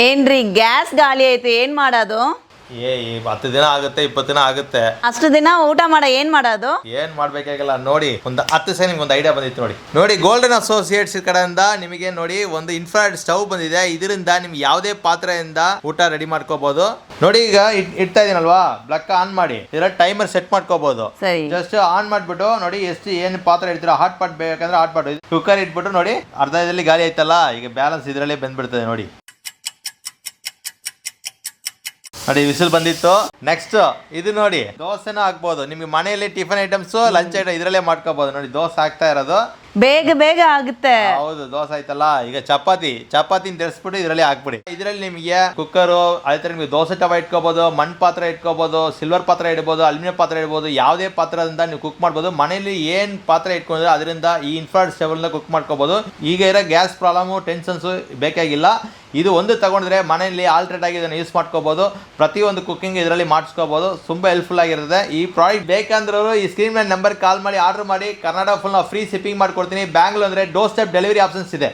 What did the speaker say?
ಏನ್ರಿ ಗ್ಯಾಸ್ ಗಾಳಿ ಐತೆ ಏನ್ ಮಾಡೋದು? 10 ದಿನ ಆಗುತ್ತೆ 20 ದಿನ ಆಗುತ್ತೆ. ಅಷ್ಟು ದಿನ ಊಟ ಏನ್ ಮಾಡೋದು? ಏನ್ ಮಾಡ್ಬೇಕಾಗಿಲ್ಲ ನೋಡಿ, ಒಂದು 10 ಸಲ ನಿಮ್ಗೆ ಒಂದು ಐಡಿಯಾ ಬಂದಿತ್ತು ನೋಡಿ ಗೋಲ್ಡನ್ ಅಸೋಸಿಯೇಟ್ಸ್ ಕಡೆಯಿಂದ ನಿಮಗೆ ನೋಡಿ ಒಂದು ಇನ್ಫ್ರಾರೆಡ್ ಸ್ಟವ್ ಬಂದಿದೆ. ಇದರಿಂದ ನಿಮ್ಗೆ ಯಾವುದೇ ಪಾತ್ರೆಯಿಂದ ಊಟ ರೆಡಿ ಮಾಡ್ಕೋಬಹುದು. ನೋಡಿ ಈಗ ಇಡ್ತಾ ಇದೀನಲ್ವಾ, ಬ್ಲಕ್ ಆನ್ ಮಾಡಿ ಇದರ ಟೈಮರ್ ಸೆಟ್ ಮಾಡ್ಕೋಬಹುದು. ಜಸ್ಟ್ ಆನ್ ಮಾಡ್ಬಿಟ್ಟು ನೋಡಿ ಎಷ್ಟು ಏನ್ ಪಾತ್ರೆ ಇಡ್ತೀರಾ, ಹಾಟ್ ಪಾಟ್ ಬೇಕಂದ್ರೆ ಹಾಟ್ ಪಾಟ್, ಕುಕ್ಕರ್ ಇಟ್ಬಿಟ್ಟು ನೋಡಿ ಅರ್ಧದಲ್ಲಿ ಗಾಳಿ ಆಯ್ತಲ್ಲ, ಈಗ ಬ್ಯಾಲೆನ್ಸ್ ಇದರಲ್ಲೇ ಬಂದ್ಬಿಡ್ತದೆ ನೋಡಿ. ವಿಸಿಲ್ ಬಂದಿತ್ತು. ನೆಕ್ಸ್ಟ್ ಇದು ನೋಡಿ ದೋಸೆನ ಹಾಕ್ಬೋದು. ನಿಮ್ಗೆ ಮನೆಯಲ್ಲಿ ಟಿಫನ್ ಐಟಮ್ಸ್, ಲಂಚ್ ಐಟಮ್ ಇದರಲ್ಲೇ ಮಾಡ್ಕೋಬಹುದು. ನೋಡಿ ದೋಸೆ ಹಾಕ್ತಾ ಇರೋದು ಬೇಗ ಆಗುತ್ತೆ. ಹೌದು, ದೋಸೆ ಆಯ್ತಲ್ಲ. ಈಗ ಚಪಾತಿ ತೆರೆಸ್ಬಿಟ್ಟು ಇದರಲ್ಲಿ ಹಾಕ್ಬಿಡಿ. ಇದರಲ್ಲಿ ನಿಮಗೆ ಕುಕ್ಕರ್, ಅದೇ ತರ ನಿಮಗೆ ದೋಸೆ ತವ ಇಟ್ಕೋಬಹುದು, ಮಣ್ ಪಾತ್ರೆ ಇಟ್ಕೋಬಹುದು, ಸಿಲ್ವರ್ ಪಾತ್ರೆ ಇಡ್ಬೋದು, ಅಲ್ಯೂಮಿನಿಯಂ ಪಾತ್ರೆ ಇಡ್ಬೋದು. ಯಾವುದೇ ಪಾತ್ರದಿಂದ ನೀವು ಕುಕ್ ಮಾಡ್ಬೋದು. ಮನೆಯಲ್ಲಿ ಏನ್ ಪಾತ್ರೆ ಇಟ್ಕೊಂಡ್ರೆ ಅದರಿಂದ ಈ ಇನ್ಫ್ರಾರೆಡ್ ಸ್ಟವ್ ಕುಕ್ ಮಾಡ್ಕೋಬಹುದು. ಈಗ ಇರೋ ಗ್ಯಾಸ್ ಪ್ರಾಬ್ಲಮ್ ಟೆನ್ಷನ್ಸ್ ಬೇಕಾಗಿಲ್ಲ. ಇದು ಒಂದು ತಗೊಂಡ್ರೆ ಮನೆಯಲ್ಲಿ ಆಲ್ಟ್ರೇಟ್ ಆಗಿ ಇದನ್ನು ಯೂಸ್ ಮಾಡ್ಕೋಬಹುದು. ಪ್ರತಿಯೊಂದು ಕುಕಿಂಗ್ ಇದರಲ್ಲಿ ಮಾಡಿಸ್ಕೋಬಹುದು. ತುಂಬಾ ಹೆಲ್ಪ್ಫುಲ್ ಆಗಿರುತ್ತೆ. ಈ ಪ್ರಾಡಕ್ಟ್ ಬೇಕಂದ್ರೂ ಈ ಸ್ಕ್ರೀನ್ ಮೇಲೆ ನಂಬರ್ ಕಾಲ್ ಮಾಡಿ ಆರ್ಡರ್ ಮಾಡಿ. ಕರ್ನಾಟಕ ಫುಲ್ ಫ್ರೀ ಶಿಪ್ಪಿಂಗ್ ಮಾಡ್ಕೊಡ್ತೀನಿ. ಬ್ಯಾಂಗ್ಳೂರ್ ಅಂದ್ರೆ ಡೋರ್ ಸ್ಟೆಪ್ ಡೆಲಿವರಿ ಆಪ್ಷನ್ಸ್ ಇದೆ.